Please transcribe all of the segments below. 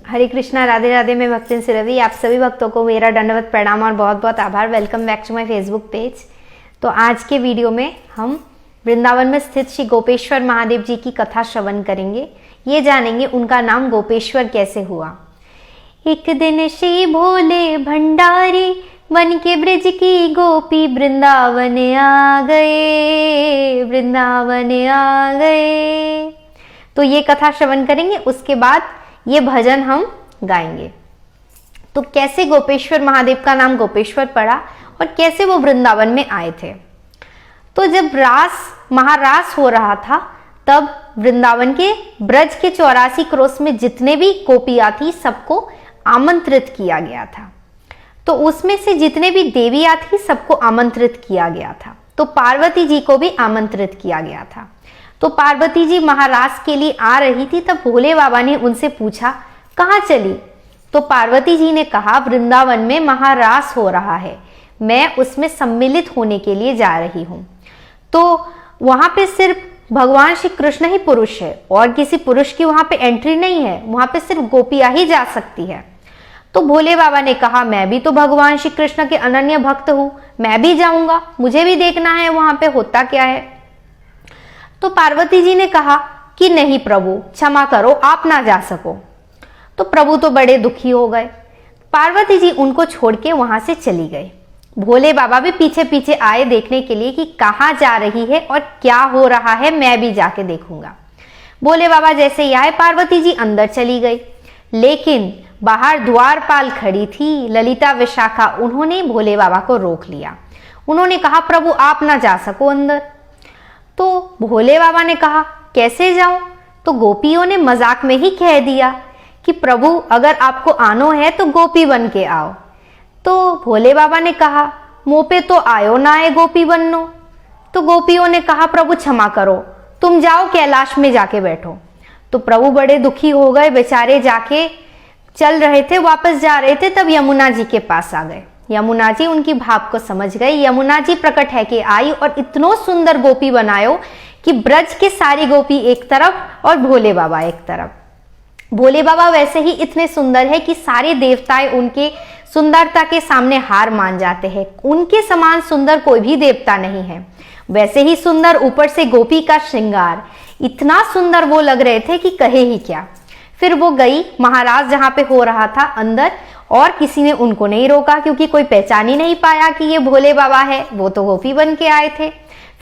हरे कृष्णा, राधे राधे। मैं भक्तिन सिरवी, आप सभी भक्तों को मेरा दंडवत प्रणाम और बहुत बहुत आभार। Welcome back to my Facebook page. तो आज के वीडियो में हम वृंदावन में स्थित श्री गोपेश्वर महादेव जी की कथा श्रवण करेंगे। ये जानेंगे उनका नाम गोपेश्वर कैसे हुआ। एक दिन श्री भोले भंडारी वन के ब्रिज की गोपी वृंदावन आ गए, वृंदावन आ गए। तो ये कथा श्रवण करेंगे, उसके बाद ये भजन हम गाएंगे। तो कैसे गोपेश्वर महादेव का नाम गोपेश्वर पड़ा और कैसे वो वृंदावन में आए थे। तो जब महारास हो रहा था तब वृंदावन के ब्रज के 84 क्रोश में जितने भी गोपियां थी सबको आमंत्रित किया गया था। तो उसमें से जितने भी देवियां थी सबको आमंत्रित किया गया था। तो पार्वती जी को भी आमंत्रित किया गया था। तो पार्वती जी महारास के लिए आ रही थी, तब भोले बाबा ने उनसे पूछा कहाँ चली। तो पार्वती जी ने कहा वृंदावन में महारास हो रहा है, मैं उसमें सम्मिलित होने के लिए जा रही हूँ। तो वहां पे सिर्फ भगवान श्री कृष्ण ही पुरुष है और किसी पुरुष की वहां पे एंट्री नहीं है, वहां पे सिर्फ गोपियां ही जा सकती है। तो भोले बाबा ने कहा मैं भी तो भगवान श्री कृष्ण के अनन्य भक्त हूं, मैं भी जाऊंगा, मुझे भी देखना है वहां पे होता क्या है। तो पार्वती जी ने कहा कि नहीं प्रभु, क्षमा करो, आप ना जा सको। तो प्रभु तो बड़े दुखी हो गए। पार्वती जी उनको छोड़ के वहां से चली गई। भोले बाबा भी पीछे पीछे आए देखने के लिए कि कहाँ जा रही है और क्या हो रहा है, मैं भी जाके देखूंगा। भोले बाबा जैसे ही आए, पार्वती जी अंदर चली गई, लेकिन बाहर द्वारपाल खड़ी थी ललिता विशाखा, उन्होंने भोले बाबा को रोक लिया। उन्होंने कहा प्रभु आप ना जा सको अंदर। तो भोले बाबा ने कहा कैसे जाऊं। तो गोपियों ने मजाक में ही कह दिया कि प्रभु अगर आपको आनो है तो गोपी बन के आओ। तो भोले बाबा ने कहा मुंह पे तो आयो ना आए गोपी बननो। तो गोपियों ने कहा प्रभु क्षमा करो, तुम जाओ कैलाश में जाके बैठो। तो प्रभु बड़े दुखी हो गए, बेचारे जाके चल रहे थे, वापस जा रहे थे, तब यमुना जी के पास आ गए। यमुना जी उनकी भाव को समझ गई। यमुना जी प्रकट है कि आई और इतनो सुंदर गोपी बनायो कि ब्रज के सारी गोपी एक तरफ और भोले बाबा एक तरफ। भोले बाबा वैसे ही इतने सुंदर है कि सारे देवताएं उनके सुंदरता के सामने हार मान जाते हैं। उनके समान सुंदर कोई भी देवता नहीं है। वैसे ही सुंदर, ऊपर से गोपी का श्रृंगार, इतना सुंदर वो लग रहे थे कि कहे ही क्या। फिर वो गई महाराज जहां पे हो रहा था अंदर, और किसी ने उनको नहीं रोका क्योंकि कोई पहचान ही नहीं पाया कि ये भोले बाबा है, वो तो गोपी बन के आए थे।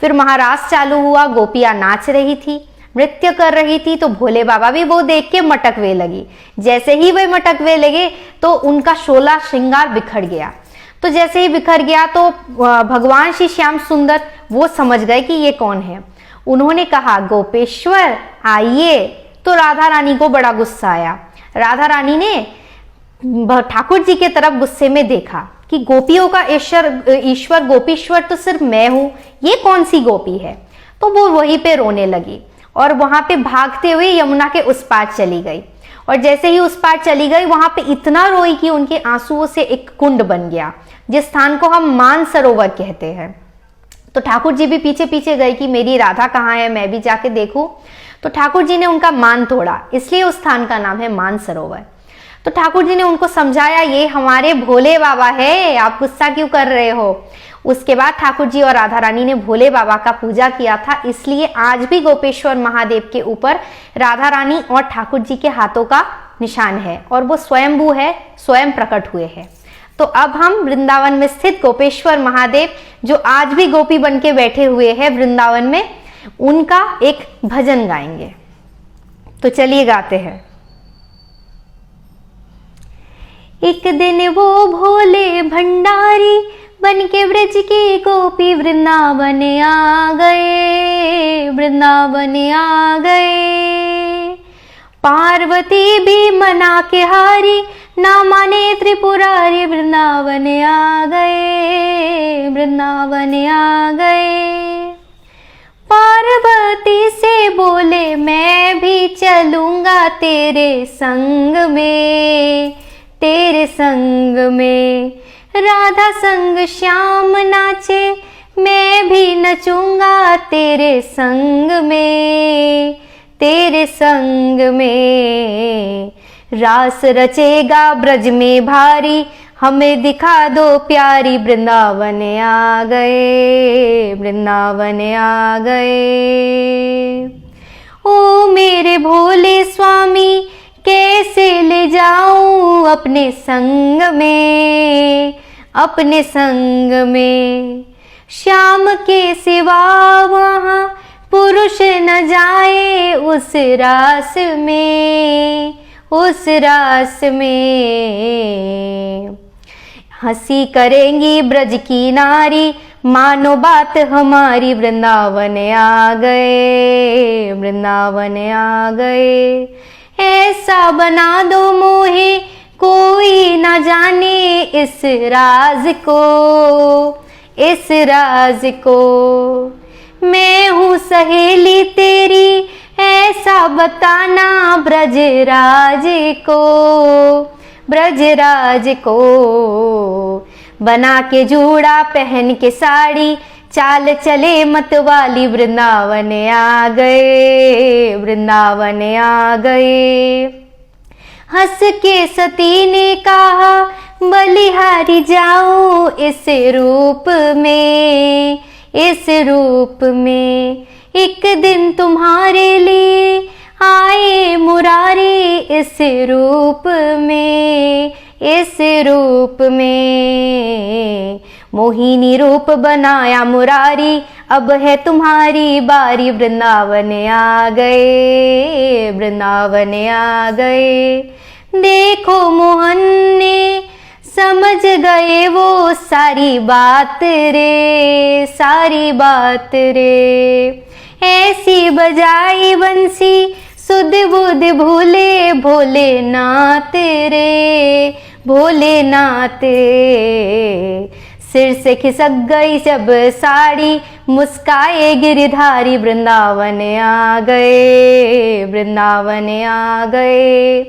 फिर महाराज चालू हुआ, गोपियां नाच रही थी, नृत्य कर रही थी। तो भोले बाबा भी वो देख के मटकवे लगी। जैसे ही वे मटकवे लगे तो उनका 16 श्रृंगार बिखर गया। तो जैसे ही बिखर गया तो भगवान श्री श्याम सुंदर वो समझ गए कि ये कौन है। उन्होंने कहा गोपेश्वर आइए। तो राधा रानी को बड़ा गुस्सा आया। राधा रानी ने ठाकुर जी के तरफ गुस्से में देखा कि गोपियों का ईश्वर गोपीश्वर तो सिर्फ मैं हूं, ये कौन सी गोपी है। तो वो वहीं पे रोने लगी और वहां पे भागते हुए यमुना के उस पार चली गई। और जैसे ही उस पार चली गई वहां पे इतना रोई कि उनके आंसुओं से एक कुंड बन गया, जिस स्थान को हम मानसरोवर कहते हैं। तो ठाकुर जी भी पीछे पीछे गए कि मेरी राधा कहाँ है, मैं भी जाके देखूं। तो ठाकुर जी ने उनका मान तोड़ा, इसलिए उस स्थान का नाम है मानसरोवर। तो ठाकुर जी ने उनको समझाया ये हमारे भोले बाबा है, आप गुस्सा क्यों कर रहे हो। उसके बाद ठाकुर जी और राधा रानी ने भोले बाबा का पूजा किया था, इसलिए आज भी गोपेश्वर महादेव के ऊपर राधा रानी और ठाकुर जी के हाथों का निशान है और वो स्वयंभू है, स्वयं प्रकट हुए हैं। तो अब हम वृंदावन में स्थित गोपेश्वर महादेव जो आज भी गोपी बन के बैठे हुए हैं वृंदावन में, उनका एक भजन गाएंगे। तो चलिए गाते हैं। एक दिन वो भोले भंडारी बन के ब्रज की गोपी वृंदावन आ गए, वृंदावन आ गए। पार्वती भी मना के हारी, ना माने त्रिपुरारी, वृंदावन आ गए, वृंदावन आ गए। पार्वती से बोले मैं भी चलूंगा तेरे संग में, तेरे संग में। राधा संग श्याम नाचे, मैं भी नचूंगा तेरे संग में, तेरे संग में। रास रचेगा ब्रज में भारी, हमें दिखा दो प्यारी, वृंदावन आ गए, वृंदावन आ गए। ओ मेरे भोले स्वामी, कैसे ले जाऊं अपने संग में, अपने संग में। श्याम के सिवा वहाँ पुरुष न जाए उस रास में, उस रास में। हंसी करेंगी ब्रज की नारी, मानो बात हमारी, वृंदावन आ गए, वृंदावन आ गए। ऐसा बना दो मोहे कोई न जाने इस राज को, इस राज को। मैं हूँ सहेली तेरी, ऐसा बताना ब्रजराज को, ब्रजराज को। बना के जूड़ा पहन के साड़ी, चाल चले मतवाली, वृंदावन आ गए, वृंदावन आ गए। हंस के सती ने कहा बलिहारी जाऊं इस रूप में, इस रूप में। एक दिन तुम्हारे लिए आए मुरारी इस रूप में, इस रूप में। मोहिनी रूप बनाया मुरारी, अब है तुम्हारी बारी, वृंदावन आ गए, वृंदावन आ गए। देखो मोहन ने समझ गए वो सारी बात रे, सारी बात रे। ऐसी बजाई बंसी सुध बुध भूले भोलेनाथ रे, भोलेनाथ। सिर से खिसक गई जब साड़ी, मुस्काए गिरधारी, वृंदावन आ गए, वृंदावन आ गए।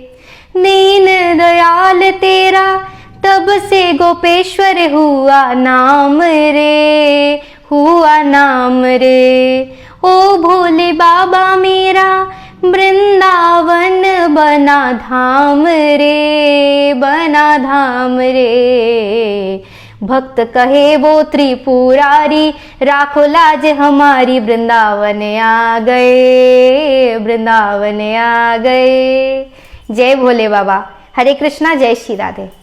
दीन दयाल तेरा तब से गोपेश्वर हुआ नाम रे, हुआ नाम रे। ओ भोले बाबा मेरा वृंदावन बना धाम रे, बना धाम रे। भक्त कहे वो त्रिपुरारी, राखो लाज हमारी, वृंदावन आ गए, वृंदावन आ गए। जय भोले बाबा। हरे कृष्णा, जय श्री राधे।